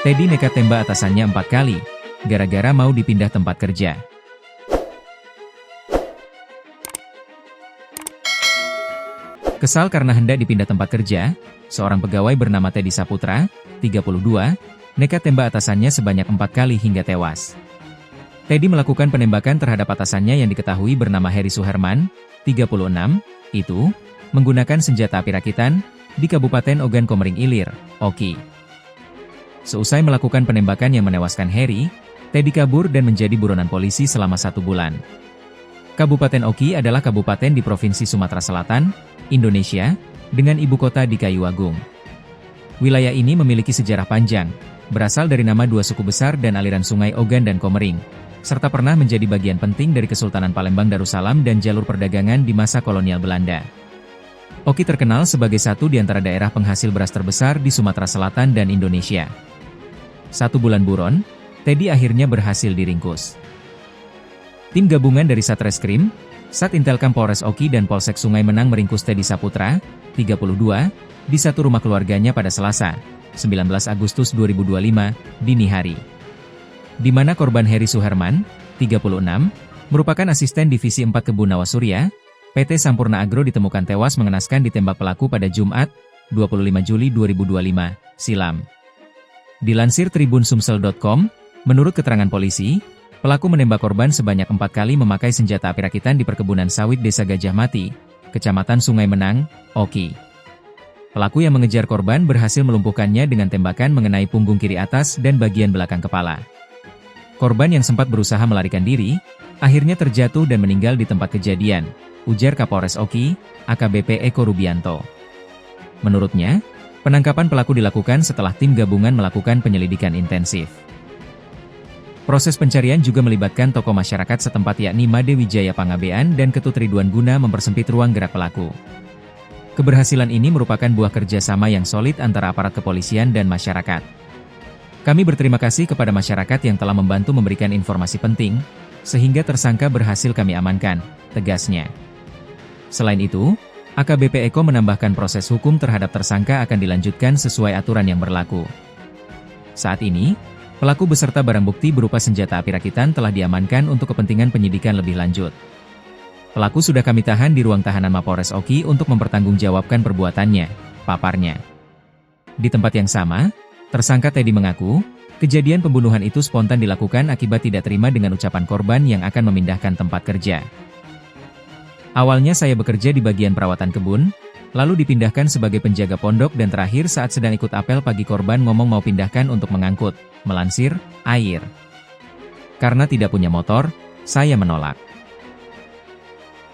Teddy nekat tembak atasannya 4 kali, gara-gara mau dipindah tempat kerja. Kesal karena hendak dipindah tempat kerja, seorang pegawai bernama Teddy Saputra, 32, nekat tembak atasannya sebanyak 4 kali hingga tewas. Teddy melakukan penembakan terhadap atasannya yang diketahui bernama Heri Suherman, 36, itu, menggunakan senjata api rakitan, di Kabupaten Ogan Komering Ilir, Oki. Seusai melakukan penembakan yang menewaskan Heri, Teddy kabur dan menjadi buronan polisi selama 1 bulan. Kabupaten Oki adalah kabupaten di Provinsi Sumatera Selatan, Indonesia, dengan ibu kota di Kayu Agung. Wilayah ini memiliki sejarah panjang, berasal dari nama 2 suku besar dan aliran sungai Ogan dan Komering, serta pernah menjadi bagian penting dari Kesultanan Palembang Darussalam dan jalur perdagangan di masa kolonial Belanda. Oki terkenal sebagai satu di antara daerah penghasil beras terbesar di Sumatera Selatan dan Indonesia. 1 bulan buron, Teddy akhirnya berhasil diringkus. Tim gabungan dari Satreskrim, Satintelkam Polres Oki dan Polsek Sungai Menang meringkus Teddy Saputra, 32, di satu rumah keluarganya pada Selasa, 19 Agustus 2025, dini hari. Di mana korban Heri Suherman, 36, merupakan asisten Divisi 4 Kebun Nawasurya, PT Sampurna Agro ditemukan tewas mengenaskan ditembak pelaku pada Jumat, 25 Juli 2025, silam. Dilansir tribunsumsel.com, menurut keterangan polisi, pelaku menembak korban sebanyak 4 kali memakai senjata api rakitan di perkebunan sawit Desa Gajah Mati, Kecamatan Sungai Menang, Oki. Pelaku yang mengejar korban berhasil melumpuhkannya dengan tembakan mengenai punggung kiri atas dan bagian belakang kepala. Korban yang sempat berusaha melarikan diri, akhirnya terjatuh dan meninggal di tempat kejadian, ujar Kapolres Oki, AKBP Eko Rubianto. Menurutnya, penangkapan pelaku dilakukan setelah tim gabungan melakukan penyelidikan intensif. Proses pencarian juga melibatkan tokoh masyarakat setempat yakni Made Wijaya Pangabean dan Ketut Ridwan guna mempersempit ruang gerak pelaku. Keberhasilan ini merupakan buah kerjasama yang solid antara aparat kepolisian dan masyarakat. Kami berterima kasih kepada masyarakat yang telah membantu memberikan informasi penting, sehingga tersangka berhasil kami amankan, tegasnya. Selain itu, AKBP Eko menambahkan proses hukum terhadap tersangka akan dilanjutkan sesuai aturan yang berlaku. Saat ini, pelaku beserta barang bukti berupa senjata api rakitan telah diamankan untuk kepentingan penyidikan lebih lanjut. Pelaku sudah kami tahan di ruang tahanan Mapolres Oki untuk mempertanggungjawabkan perbuatannya, paparnya. Di tempat yang sama, tersangka Teddy mengaku, kejadian pembunuhan itu spontan dilakukan akibat tidak terima dengan ucapan korban yang akan memindahkan tempat kerja. Awalnya saya bekerja di bagian perawatan kebun, lalu dipindahkan sebagai penjaga pondok dan terakhir saat sedang ikut apel pagi korban ngomong mau pindahkan untuk mengangkut, melansir, air. Karena tidak punya motor, saya menolak.